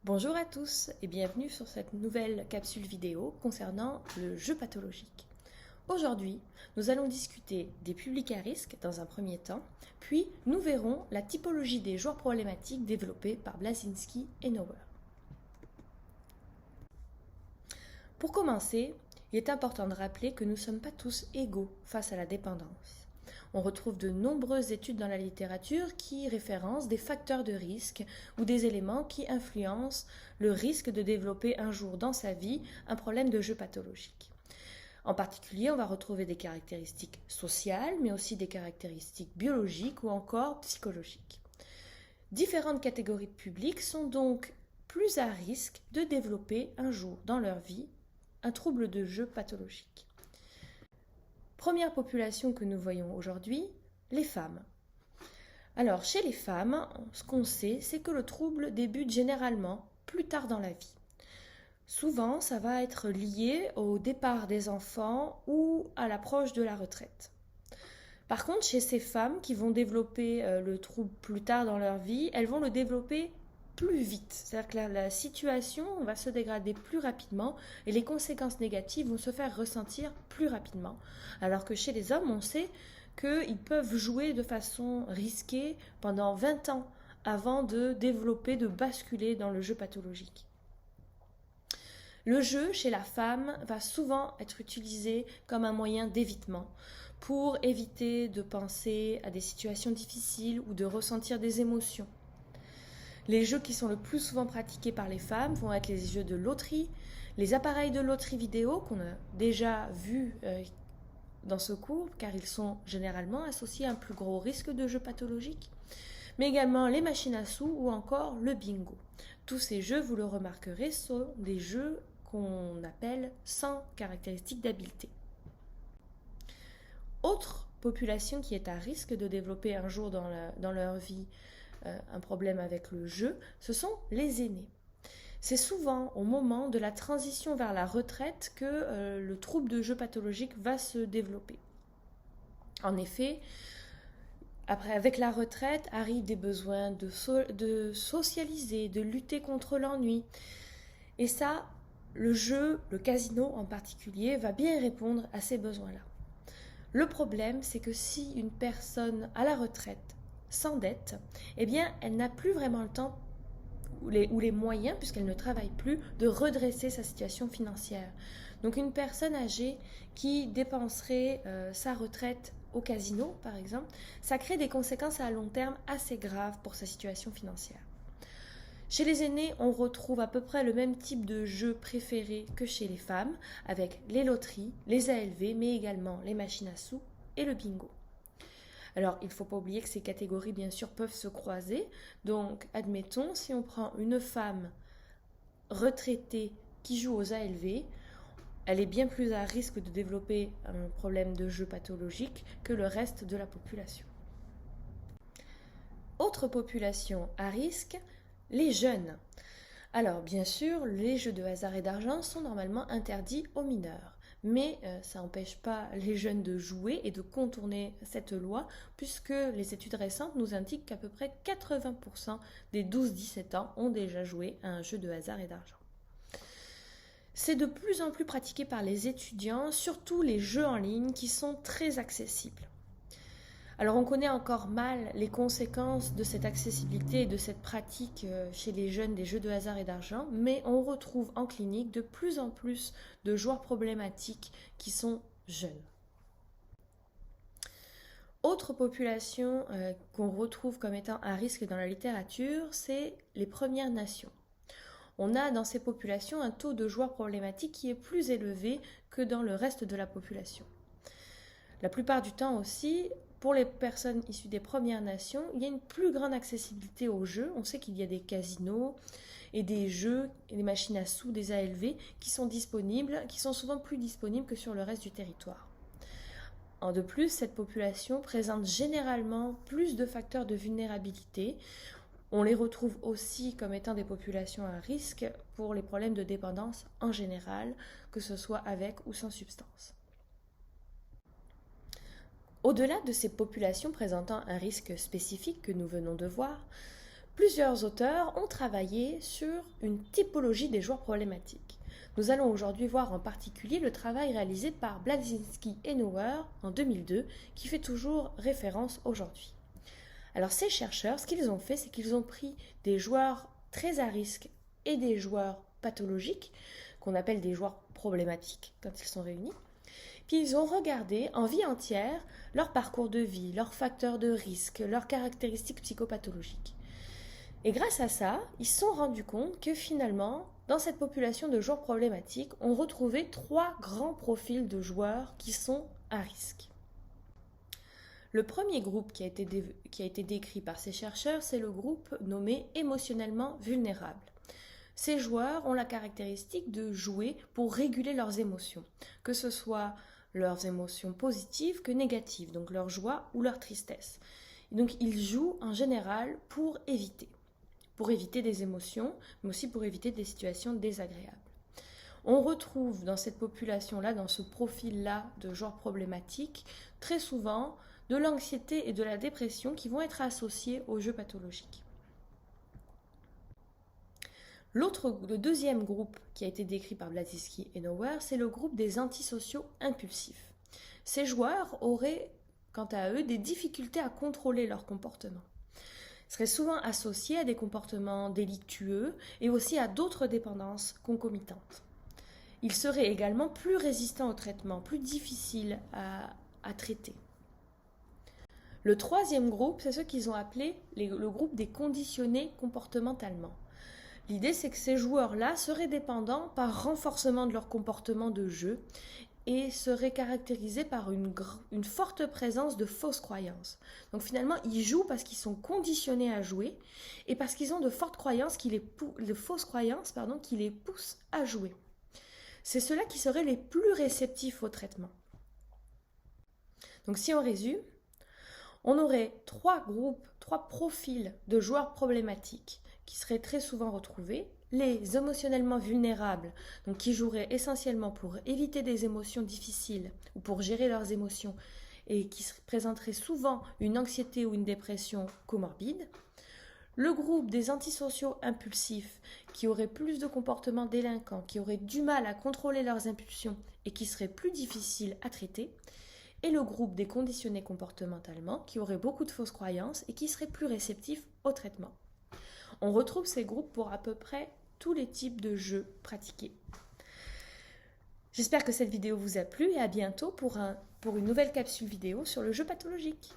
Bonjour à tous et bienvenue sur cette nouvelle capsule vidéo concernant le jeu pathologique. Aujourd'hui, nous allons discuter des publics à risque dans un premier temps, puis nous verrons la typologie des joueurs problématiques développée par Blazinski et Nauer. Pour commencer, il est important de rappeler que nous ne sommes pas tous égaux face à la dépendance. On retrouve de nombreuses études dans la littérature qui référencent des facteurs de risque ou des éléments qui influencent le risque de développer un jour dans sa vie un problème de jeu pathologique. En particulier, on va retrouver des caractéristiques sociales, mais aussi des caractéristiques biologiques ou encore psychologiques. Différentes catégories de publics sont donc plus à risque de développer un jour dans leur vie un trouble de jeu pathologique. Première population que nous voyons aujourd'hui, les femmes. Alors, chez les femmes, ce qu'on sait, c'est que le trouble débute généralement plus tard dans la vie. Souvent, ça va être lié au départ des enfants ou à l'approche de la retraite. Par contre, chez ces femmes qui vont développer le trouble plus tard dans leur vie, elles vont le développer plus vite. C'est-à-dire que la situation va se dégrader plus rapidement et les conséquences négatives vont se faire ressentir plus rapidement. Alors que chez les hommes, on sait qu'ils peuvent jouer de façon risquée pendant 20 ans avant de développer, de basculer dans le jeu pathologique. Le jeu chez la femme va souvent être utilisé comme un moyen d'évitement pour éviter de penser à des situations difficiles ou de ressentir des émotions. Les jeux qui sont le plus souvent pratiqués par les femmes vont être les jeux de loterie, les appareils de loterie vidéo qu'on a déjà vus dans ce cours car ils sont généralement associés à un plus gros risque de jeu pathologique, mais également les machines à sous ou encore le bingo. Tous ces jeux, vous le remarquerez, sont des jeux qu'on appelle sans caractéristiques d'habileté. Autre population qui est à risque de développer un jour dans leur vie un problème avec le jeu, ce sont les aînés. C'est souvent au moment de la transition vers la retraite que le trouble de jeu pathologique va se développer. En effet, avec la retraite arrivent des besoins de socialiser, de lutter contre l'ennui. Et ça, le jeu, le casino en particulier, va bien répondre à ces besoins-là. Le problème, c'est que si une personne à la retraite s'endette, eh bien, elle n'a plus vraiment le temps ou les moyens, puisqu'elle ne travaille plus, de redresser sa situation financière. Donc une personne âgée qui dépenserait sa retraite au casino, par exemple, ça crée des conséquences à long terme assez graves pour sa situation financière. Chez les aînés, on retrouve à peu près le même type de jeu préféré que chez les femmes, avec les loteries, les ALV, mais également les machines à sous et le bingo. Alors, il ne faut pas oublier que ces catégories, bien sûr, peuvent se croiser. Donc, admettons, si on prend une femme retraitée qui joue aux ALV, elle est bien plus à risque de développer un problème de jeu pathologique que le reste de la population. Autre population à risque, les jeunes. Alors, bien sûr, les jeux de hasard et d'argent sont normalement interdits aux mineurs. Mais ça n'empêche pas les jeunes de jouer et de contourner cette loi, puisque les études récentes nous indiquent qu'à peu près 80% des 12-17 ans ont déjà joué à un jeu de hasard et d'argent. C'est de plus en plus pratiqué par les étudiants, surtout les jeux en ligne qui sont très accessibles. Alors on connaît encore mal les conséquences de cette accessibilité et de cette pratique chez les jeunes des jeux de hasard et d'argent, mais on retrouve en clinique de plus en plus de joueurs problématiques qui sont jeunes. Autre population qu'on retrouve comme étant à risque dans la littérature, c'est les Premières Nations. On a dans ces populations un taux de joueurs problématiques qui est plus élevé que dans le reste de la population. La plupart du temps aussi, pour les personnes issues des Premières Nations, il y a une plus grande accessibilité aux jeux. On sait qu'il y a des casinos et des jeux, et des machines à sous, des ALV qui sont disponibles, qui sont souvent plus disponibles que sur le reste du territoire. De plus, cette population présente généralement plus de facteurs de vulnérabilité. On les retrouve aussi comme étant des populations à risque pour les problèmes de dépendance en général, que ce soit avec ou sans substance. Au-delà de ces populations présentant un risque spécifique que nous venons de voir, Plusieurs auteurs ont travaillé sur une typologie des joueurs problématiques. Nous allons aujourd'hui voir en particulier le travail réalisé par Blazzinski et Nauer en 2002, qui fait toujours référence aujourd'hui. Alors ces chercheurs, ce qu'ils ont fait, c'est qu'ils ont pris des joueurs très à risque et des joueurs pathologiques, qu'on appelle des joueurs problématiques quand ils sont réunis, puis ils ont regardé en vie entière leur parcours de vie, leurs facteurs de risque, leurs caractéristiques psychopathologiques. Et grâce à ça, ils se sont rendus compte que finalement, dans cette population de joueurs problématiques, on retrouvait 3 grands profils de joueurs qui sont à risque. Le premier groupe qui a été décrit par ces chercheurs, c'est le groupe nommé émotionnellement vulnérable. Ces joueurs ont la caractéristique de jouer pour réguler leurs émotions, que ce soit leurs émotions positives que négatives, donc leur joie ou leur tristesse. Et donc ils jouent en général pour éviter des émotions, mais aussi pour éviter des situations désagréables. On retrouve dans cette population-là, dans ce profil-là de joueurs problématiques, très souvent de l'anxiété et de la dépression qui vont être associés aux jeux pathologiques. Le deuxième groupe qui a été décrit par Blazzinski et Nauer, c'est le groupe des antisociaux impulsifs. Ces joueurs auraient, quant à eux, des difficultés à contrôler leur comportement. Ils seraient souvent associés à des comportements délictueux et aussi à d'autres dépendances concomitantes. Ils seraient également plus résistants au traitement, plus difficiles à traiter. Le troisième groupe, c'est ceux qu'ils ont appelé le groupe des conditionnés comportementalement. L'idée, c'est que ces joueurs-là seraient dépendants par renforcement de leur comportement de jeu et seraient caractérisés par une forte présence de fausses croyances. Donc finalement, ils jouent parce qu'ils sont conditionnés à jouer et parce qu'ils ont de fortes croyances, de fausses croyances qui les poussent à jouer. C'est ceux-là qui seraient les plus réceptifs au traitement. Donc si on résume, on aurait 3 profils de joueurs problématiques qui seraient très souvent retrouvés. Les émotionnellement vulnérables, donc qui joueraient essentiellement pour éviter des émotions difficiles ou pour gérer leurs émotions et qui présenteraient souvent une anxiété ou une dépression comorbide. Le groupe des antisociaux impulsifs qui auraient plus de comportements délinquants, qui auraient du mal à contrôler leurs impulsions et qui seraient plus difficiles à traiter. Et le groupe des conditionnés comportementalement qui auraient beaucoup de fausses croyances et qui seraient plus réceptifs au traitement. On retrouve ces groupes pour à peu près tous les types de jeux pratiqués. J'espère que cette vidéo vous a plu et à bientôt pour une nouvelle capsule vidéo sur le jeu pathologique.